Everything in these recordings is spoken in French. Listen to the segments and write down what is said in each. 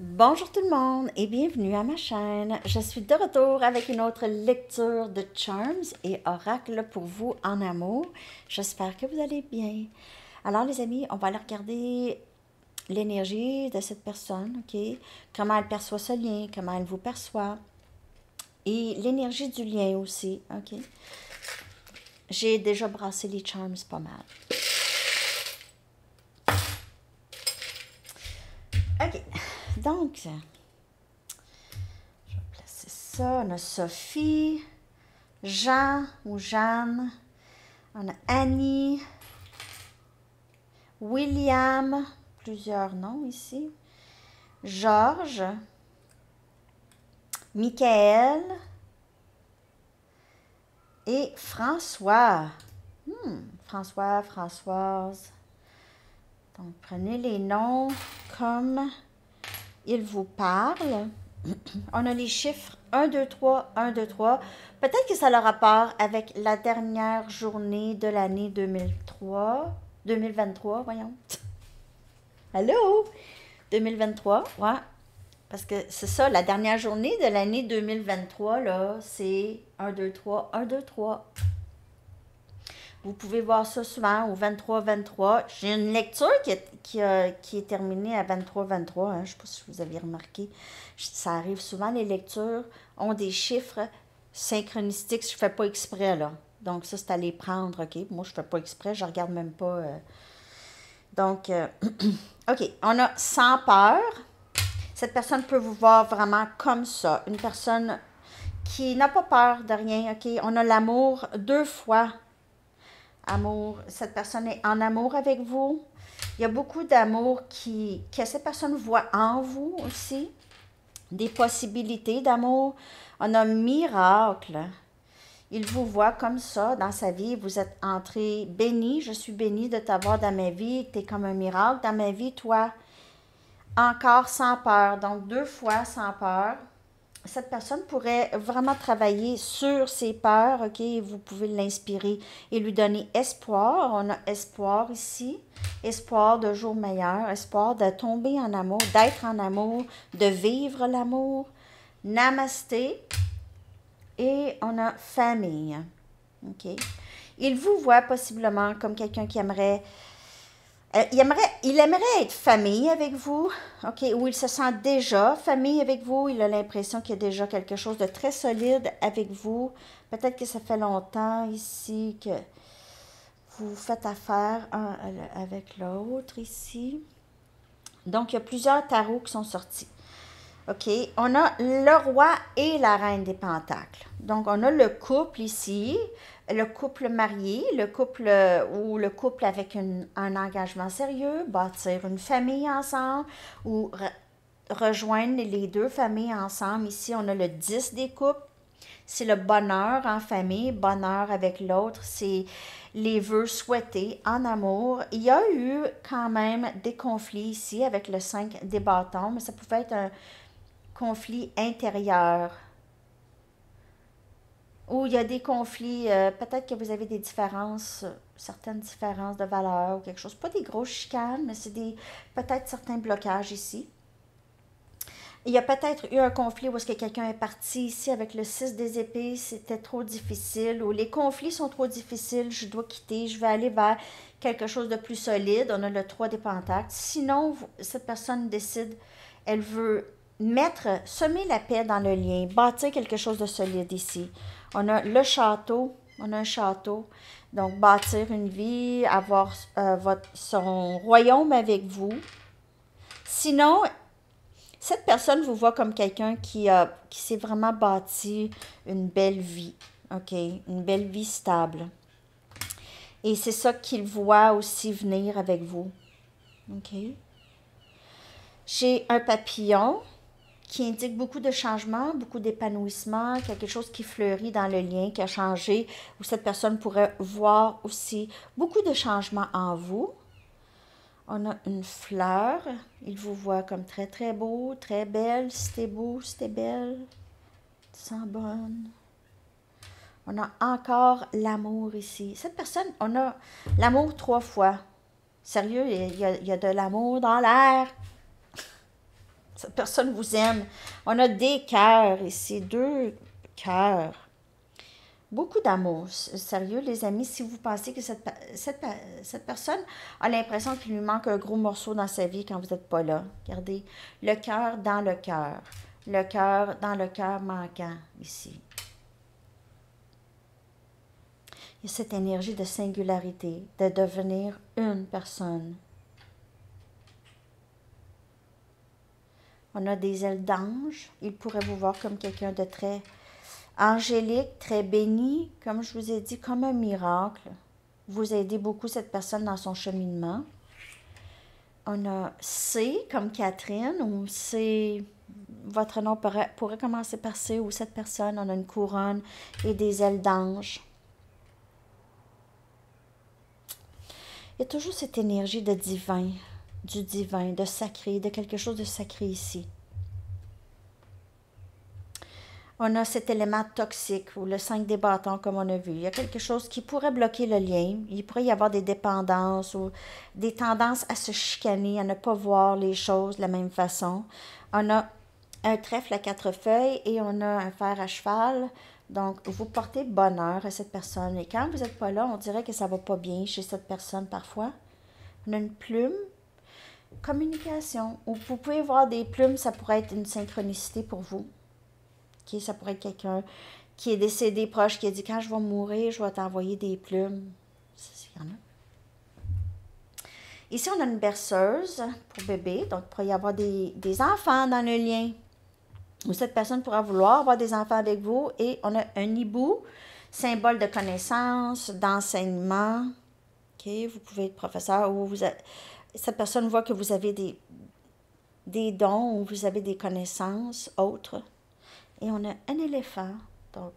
Bonjour tout le monde et bienvenue à ma chaîne. Je suis de retour avec une autre lecture de Charms et Oracles pour vous en amour. J'espère que vous allez bien. Alors les amis, on va aller regarder l'énergie de cette personne, ok? Comment elle perçoit ce lien, comment elle vous perçoit et l'énergie du lien aussi, ok? J'ai déjà brassé les Charms pas mal. Ok, donc... c'est ça, on a Sophie, Jean ou Jeanne, on a Annie, William, plusieurs noms ici, Georges, Michael et François. François, Françoise. Donc, prenez les noms comme ils vous parlent. On a les chiffres 1, 2, 3, 1, 2, 3. Peut-être que ça a le rapport avec la dernière journée de l'année 2023, voyons. Allô? 2023, ouais. Parce que c'est ça, la dernière journée de l'année 2023, là, c'est 1, 2, 3, 1, 2, 3. Vous pouvez voir ça souvent au 23-23. J'ai une lecture qui est terminée à 23-23. Hein. Je ne sais pas si vous avez remarqué. Ça arrive souvent, les lectures ont des chiffres synchronistiques. Je ne fais pas exprès, là. Donc, ça, c'est à les prendre, OK? Moi, je ne fais pas exprès. Je ne regarde même pas. Donc, OK. On a sans peur. Cette personne peut vous voir vraiment comme ça. Une personne qui n'a pas peur de rien, OK? On a l'amour deux fois. Amour, cette personne est en amour avec vous. Il y a beaucoup d'amour que cette personne voit en vous aussi. Des possibilités d'amour. On a miracle. Il vous voit comme ça dans sa vie. Vous êtes entré béni. Je suis béni de t'avoir dans ma vie. Tu es comme un miracle dans ma vie, toi. Encore sans peur. Donc, deux fois sans peur. Cette personne pourrait vraiment travailler sur ses peurs, OK? Vous pouvez l'inspirer et lui donner espoir. On a espoir ici, espoir de jours meilleurs, espoir de tomber en amour, d'être en amour, de vivre l'amour. Namasté. Et on a famille, OK? Il vous voit possiblement comme quelqu'un qui aimerait il aimerait être famille avec vous, OK, où il se sent déjà famille avec vous. Il a l'impression qu'il y a déjà quelque chose de très solide avec vous. Peut-être que ça fait longtemps ici que vous faites affaire un avec l'autre ici. Donc, il y a plusieurs tarots qui sont sortis. OK, on a le roi et la reine des pentacles. Donc, on a le couple ici, le couple marié, le couple ou le couple avec un engagement sérieux, bâtir une famille ensemble ou rejoindre les deux familles ensemble. Ici, on a le 10 des couples. C'est le bonheur en famille, bonheur avec l'autre, c'est les vœux souhaités en amour. Il y a eu quand même des conflits ici avec le 5 des bâtons, mais ça pouvait être un conflit intérieur ou il y a des conflits, peut-être que vous avez des différences, certaines différences de valeur ou quelque chose. Pas des grosses chicanes, mais c'est des peut-être certains blocages ici. Il y a peut-être eu un conflit où est-ce que quelqu'un est parti ici avec le 6 des épées, c'était trop difficile, ou les conflits sont trop difficiles, je dois quitter, je vais aller vers quelque chose de plus solide. On a le 3 des pentacles. Sinon, cette personne décide, elle veut semer la paix dans le lien, bâtir quelque chose de solide ici. On a le château, on a un château, donc bâtir une vie, avoir son royaume avec vous. Sinon, cette personne vous voit comme quelqu'un qui s'est vraiment bâti une belle vie, OK? Une belle vie stable. Et c'est ça qu'il voit aussi venir avec vous, OK? J'ai un papillon qui indique beaucoup de changements, beaucoup d'épanouissement, quelque chose qui fleurit dans le lien, qui a changé, où cette personne pourrait voir aussi beaucoup de changements en vous. On a une fleur. Il vous voit comme très, très beau, très belle. Si beau, si belle, tu sens bonne. On a encore l'amour ici. Cette personne, on a l'amour 3 fois. Sérieux, il y a de l'amour dans l'air. Cette personne vous aime. On a des cœurs ici, 2 cœurs. Beaucoup d'amour. Sérieux, les amis, si vous pensez que cette personne a l'impression qu'il lui manque un gros morceau dans sa vie quand vous n'êtes pas là. Regardez, le cœur dans le cœur. Le cœur dans le cœur manquant ici. Il y a cette énergie de singularité, de devenir une personne. On a des ailes d'ange. Il pourrait vous voir comme quelqu'un de très angélique, très béni, comme je vous ai dit, comme un miracle. Vous aidez beaucoup cette personne dans son cheminement. On a C comme Catherine, ou C, votre nom pourrait commencer par C, ou cette personne, on a une couronne et des ailes d'ange. Il y a toujours cette énergie de divin, du divin, de sacré, de quelque chose de sacré ici. On a cet élément toxique, ou le 5 des bâtons, comme on a vu. Il y a quelque chose qui pourrait bloquer le lien. Il pourrait y avoir des dépendances ou des tendances à se chicaner, à ne pas voir les choses de la même façon. On a un trèfle à 4 feuilles et on a un fer à cheval. Donc, vous portez bonheur à cette personne. Et quand vous n'êtes pas là, on dirait que ça ne va pas bien chez cette personne parfois. On a une plume, communication. Ou vous pouvez voir des plumes, ça pourrait être une synchronicité pour vous. Okay, ça pourrait être quelqu'un qui est décédé proche, qui a dit « Quand je vais mourir, je vais t'envoyer des plumes. » Il y en a. Ici, on a une berceuse pour bébé. Donc, il pourrait y avoir des enfants dans le lien. Ou cette personne pourra vouloir avoir des enfants avec vous. Et on a un hibou, symbole de connaissance, d'enseignement. Okay, vous pouvez être professeur ou cette personne voit que vous avez des dons ou vous avez des connaissances autres. Et on a un éléphant. Donc,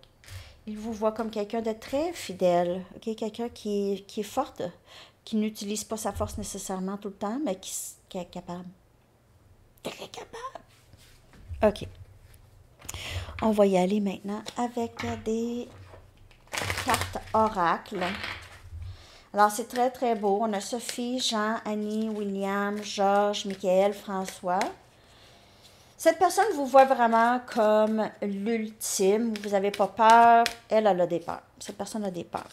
il vous voit comme quelqu'un de très fidèle. Okay? Quelqu'un qui est forte, qui n'utilise pas sa force nécessairement tout le temps, mais qui est capable. Très capable. OK. On va y aller maintenant avec des cartes oracles. Alors, c'est très, très beau. On a Sophie, Jean, Annie, William, Georges, Michael, François. Cette personne vous voit vraiment comme l'ultime. Vous n'avez pas peur. Elle a des peurs. Cette personne a des peurs.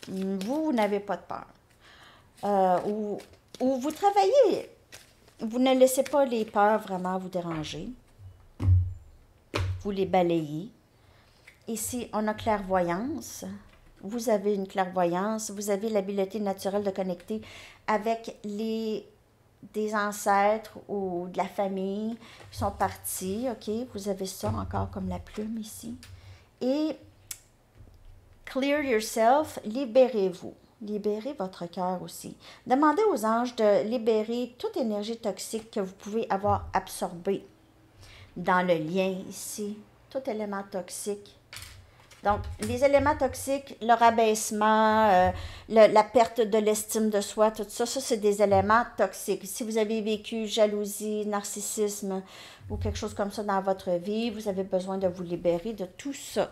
Vous n'avez pas de peur. Ou vous travaillez. Vous ne laissez pas les peurs vraiment vous déranger. Vous les balayez. Ici, on a clairvoyance. Vous avez une clairvoyance. Vous avez l'habileté naturelle de connecter avec des ancêtres ou de la famille qui sont partis, OK? Vous avez ça encore comme la plume ici. Et clear yourself, libérez-vous. Libérez votre cœur aussi. Demandez aux anges de libérer toute énergie toxique que vous pouvez avoir absorbée dans le lien ici. Tout élément toxique. Donc, les éléments toxiques, le rabaissement, la perte de l'estime de soi, tout ça, c'est des éléments toxiques. Si vous avez vécu jalousie, narcissisme ou quelque chose comme ça dans votre vie, vous avez besoin de vous libérer de tout ça.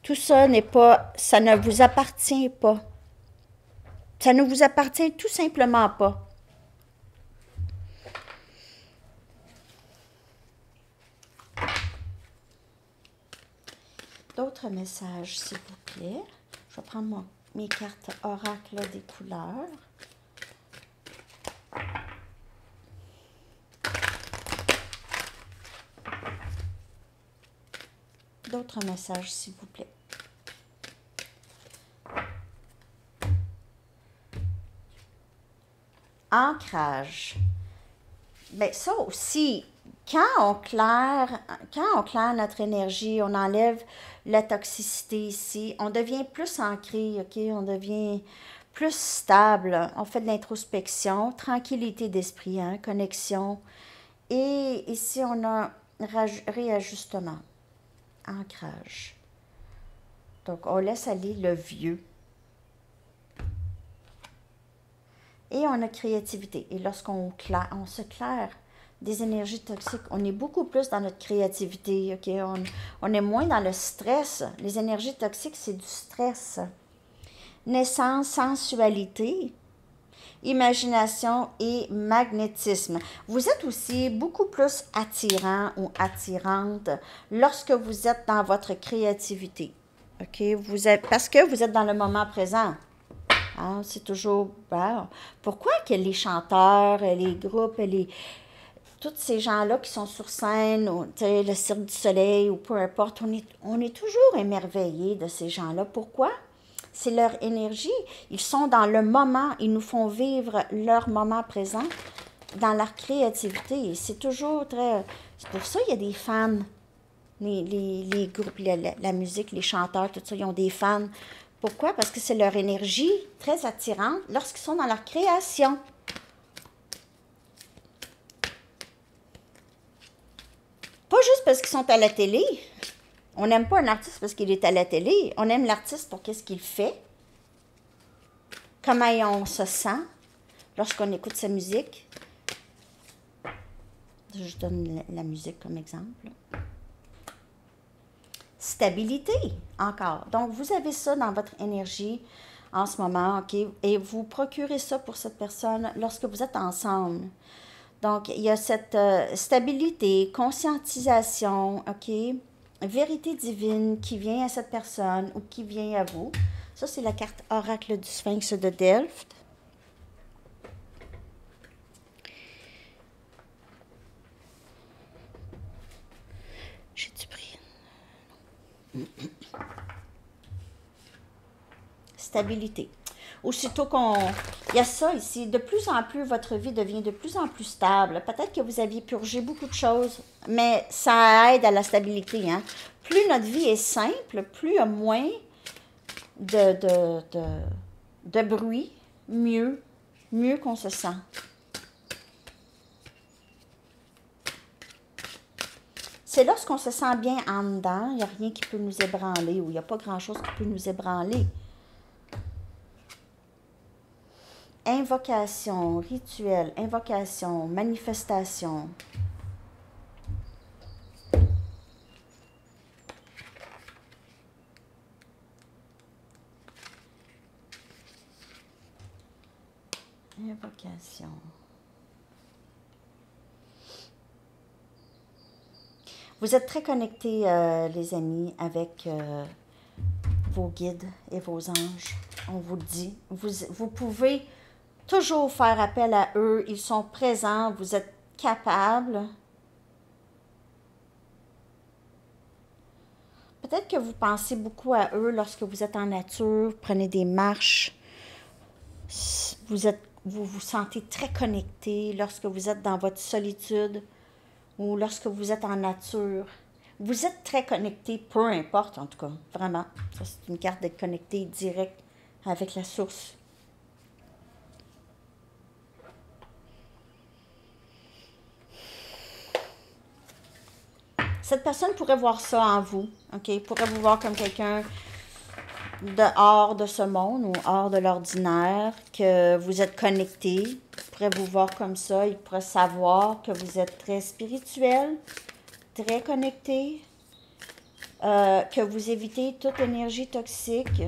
Tout ça ça ne vous appartient pas. Ça ne vous appartient tout simplement pas. D'autres messages, s'il vous plaît. Je vais prendre mes cartes oracles des couleurs. D'autres messages, s'il vous plaît. Ancrage. Bien, ça aussi, quand on claire notre énergie, on enlève la toxicité ici, on devient plus ancré, OK? On devient plus stable. On fait de l'introspection, tranquillité d'esprit, hein? Connexion. Et ici, on a réajustement, ancrage. Donc, on laisse aller le vieux. Et on a créativité. Et lorsqu'on se claire des énergies toxiques, on est beaucoup plus dans notre créativité. OK? On est moins dans le stress. Les énergies toxiques, c'est du stress. Naissance, sensualité. imagination et magnétisme. Vous êtes aussi beaucoup plus attirant ou attirante lorsque vous êtes dans votre créativité. OK? Parce que vous êtes dans le moment présent. Hein? C'est toujours... Wow. Pourquoi que les chanteurs, les groupes, tous ces gens-là qui sont sur scène, ou, le Cirque du Soleil ou peu importe, on est toujours émerveillés de ces gens-là. Pourquoi? C'est leur énergie. Ils sont dans le moment. Ils nous font vivre leur moment présent dans leur créativité. C'est toujours très... C'est pour ça qu'il y a des fans. Les groupes, la musique, les chanteurs, tout ça, ils ont des fans. Pourquoi? Parce que c'est leur énergie très attirante lorsqu'ils sont dans leur création. Pas juste parce qu'ils sont à la télé. On n'aime pas un artiste parce qu'il est à la télé. On aime l'artiste pour qu'est-ce qu'il fait, comment on se sent lorsqu'on écoute sa musique. Je donne la musique comme exemple. Stabilité, encore. Donc, vous avez ça dans votre énergie en ce moment, OK? Et vous procurez ça pour cette personne lorsque vous êtes ensemble. Donc, il y a cette stabilité, conscientisation, OK? Vérité divine qui vient à cette personne ou qui vient à vous. Ça, c'est la carte Oracle du Sphinx de Delft. J'ai-tu pris? Stabilité. Aussitôt qu'on... Il y a ça ici. De plus en plus, votre vie devient de plus en plus stable. Peut-être que vous aviez purgé beaucoup de choses, mais ça aide à la stabilité. Hein? Plus notre vie est simple, plus il y a moins de bruit, mieux qu'on se sent. C'est lorsqu'on se sent bien en dedans, il n'y a rien qui peut nous ébranler ou il n'y a pas grand-chose qui peut nous ébranler. Invocation, rituel, invocation, manifestation. Invocation. Vous êtes très connectés, les amis, avec vos guides et vos anges. On vous le dit. Vous pouvez toujours faire appel à eux. Ils sont présents. Vous êtes capables. Peut-être que vous pensez beaucoup à eux lorsque vous êtes en nature, prenez des marches. Vous vous sentez très connecté lorsque vous êtes dans votre solitude ou lorsque vous êtes en nature. Vous êtes très connecté, peu importe en tout cas, vraiment. Ça, c'est une carte d'être connecté direct avec la source. Cette personne pourrait voir ça en vous, OK? Pourrait vous voir comme quelqu'un hors de ce monde ou hors de l'ordinaire, que vous êtes connecté. Il pourrait vous voir comme ça. Il pourrait savoir que vous êtes très spirituel, très connecté, que vous évitez toute énergie toxique.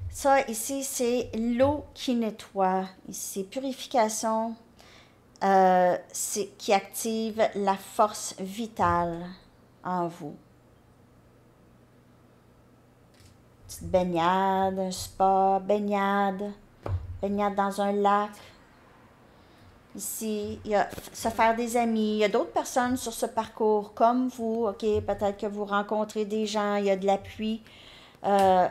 Ça, ici, c'est l'eau qui nettoie. Ici, purification, qui active la force vitale en vous. Petite baignade, un spa, baignade dans un lac. Ici, il y a se faire des amis. Il y a d'autres personnes sur ce parcours comme vous. OK, peut-être que vous rencontrez des gens. Il y a de l'appui. De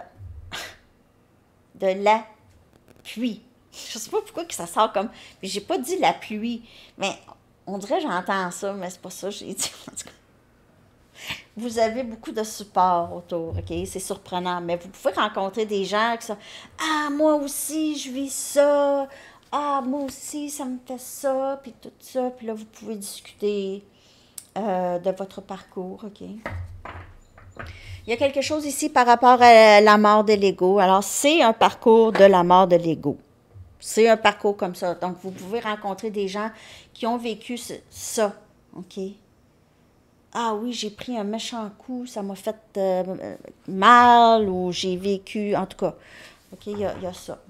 l'appui. Je sais pas pourquoi que ça sort comme... J'ai pas dit la pluie, mais on dirait que j'entends ça, mais c'est pas ça que j'ai dit. En tout cas, vous avez beaucoup de support autour, OK? C'est surprenant, mais vous pouvez rencontrer des gens qui sont « Ah, moi aussi, je vis ça. Ah, moi aussi, ça me fait ça. » Puis tout ça. Puis là, vous pouvez discuter de votre parcours, OK? Il y a quelque chose ici par rapport à la mort de l'ego. Alors, c'est un parcours de la mort de l'ego. C'est un parcours comme ça. Donc, vous pouvez rencontrer des gens qui ont vécu ça. OK? Ah oui, j'ai pris un méchant coup, ça m'a fait mal, ou j'ai vécu, en tout cas, OK, il y a ça.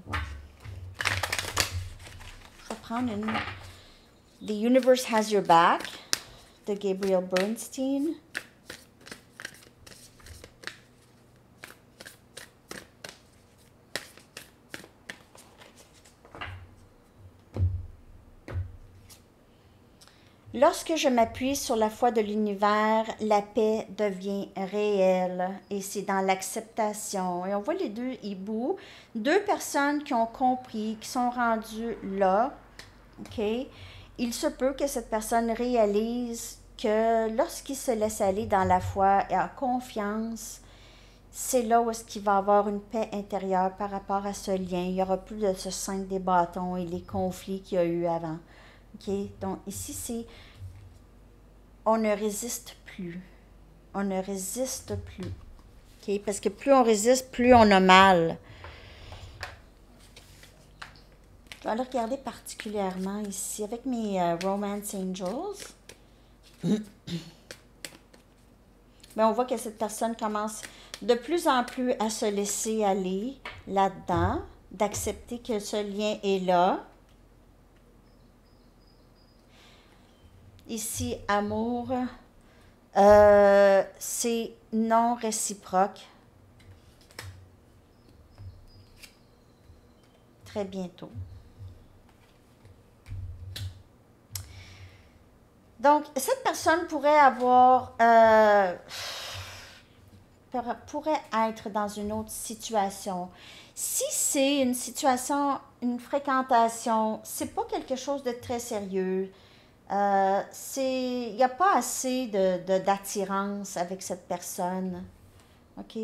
Je vais prendre une The Universe Has Your Back de Gabrielle Bernstein. Lorsque je m'appuie sur la foi de l'univers, la paix devient réelle et c'est dans l'acceptation. Et on voit les deux hiboux, deux personnes qui ont compris, qui sont rendues là. OK? Il se peut que cette personne réalise que lorsqu'il se laisse aller dans la foi et en confiance, c'est là où est-ce qu'il va avoir une paix intérieure par rapport à ce lien. Il n'y aura plus de ce 5 des bâtons et les conflits qu'il y a eu avant. OK? Donc ici, c'est on ne résiste plus. On ne résiste plus. OK? Parce que plus on résiste, plus on a mal. Je vais aller regarder particulièrement ici avec mes Romance Angels. Mais on voit que cette personne commence de plus en plus à se laisser aller là-dedans, d'accepter que ce lien est là. Ici, amour, c'est non réciproque. Très bientôt. Donc, cette personne pourrait avoir, pourrait être dans une autre situation. Si c'est une situation, une fréquentation, c'est pas quelque chose de très sérieux. Il n'y a pas assez d'attirance avec cette personne. OK?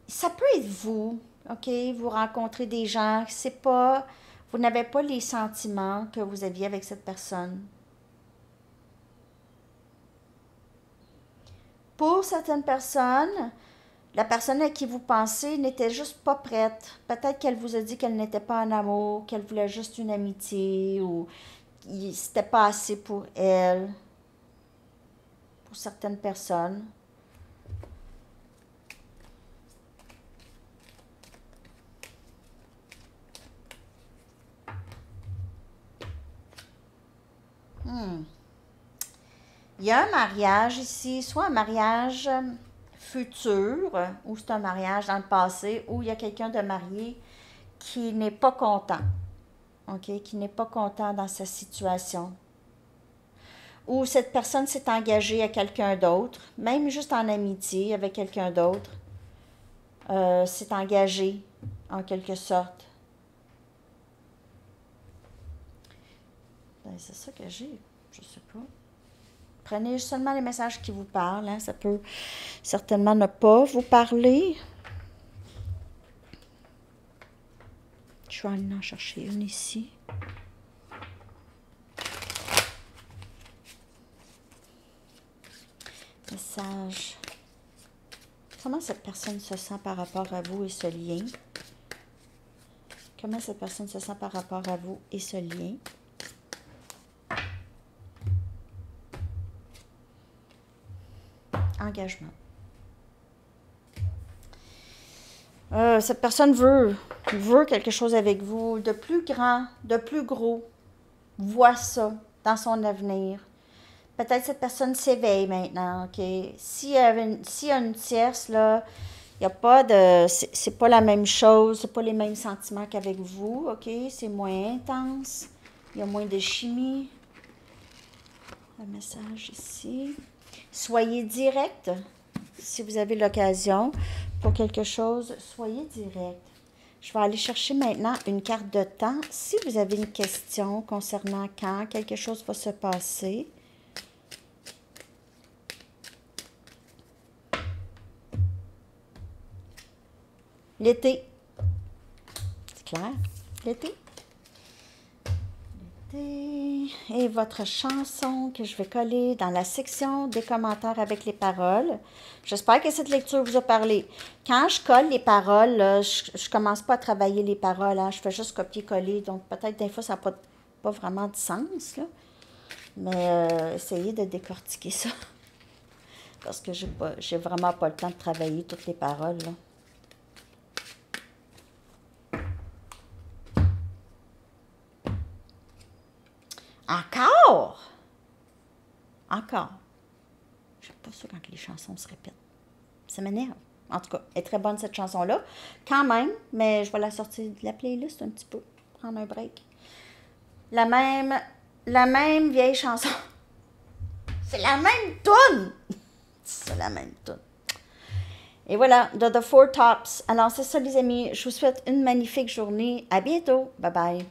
Ça peut être vous. OK? Vous rencontrez des gens, c'est pas, vous n'avez pas les sentiments que vous aviez avec cette personne. Pour certaines personnes, la personne à qui vous pensez n'était juste pas prête. Peut-être qu'elle vous a dit qu'elle n'était pas en amour, qu'elle voulait juste une amitié ou c'était pas assez pour elle. Pour certaines personnes. Il y a un mariage ici, soit un mariage futur, ou c'est un mariage dans le passé, où il y a quelqu'un de marié qui n'est pas content, OK, qui n'est pas content dans sa situation. Ou cette personne s'est engagée à quelqu'un d'autre, même juste en amitié avec quelqu'un d'autre, s'est engagée en quelque sorte. Ben, c'est ça que j'ai, je sais pas. Prenez seulement les messages qui vous parlent, hein. Ça peut certainement ne pas vous parler. Je vais aller en chercher une ici. Message. Comment cette personne se sent par rapport à vous et ce lien? Comment cette personne se sent par rapport à vous et ce lien? Engagement. Cette personne veut quelque chose avec vous, de plus grand, de plus gros. Voit ça dans son avenir. Peut-être cette personne s'éveille maintenant, OK? S'il y a une tierce, là, il n'y a pas de... C'est pas la même chose, c'est pas les mêmes sentiments qu'avec vous, OK? C'est moins intense, il y a moins de chimie. Un message ici. Soyez direct, si vous avez l'occasion pour quelque chose, soyez direct. Je vais aller chercher maintenant une carte de temps. Si vous avez une question concernant quand quelque chose va se passer. L'été. C'est clair? L'été. Et votre chanson que je vais coller dans la section des commentaires avec les paroles. J'espère que cette lecture vous a parlé. Quand je colle les paroles, là, je commence pas à travailler les paroles. Hein, je fais juste copier-coller. Donc, peut-être des fois, ça n'a pas vraiment de sens. Là. Mais essayez de décortiquer ça. parce que j'ai vraiment pas le temps de travailler toutes les paroles, là. Encore? Encore. J'aime pas ça quand les chansons se répètent. Ça m'énerve. En tout cas, elle est très bonne cette chanson-là. Quand même, mais je vais la sortir de la playlist un petit peu. Prendre un break. La même vieille chanson. C'est la même toune! C'est la même toune. Et voilà, de The Four Tops. Alors c'est ça les amis, je vous souhaite une magnifique journée. À bientôt. Bye bye.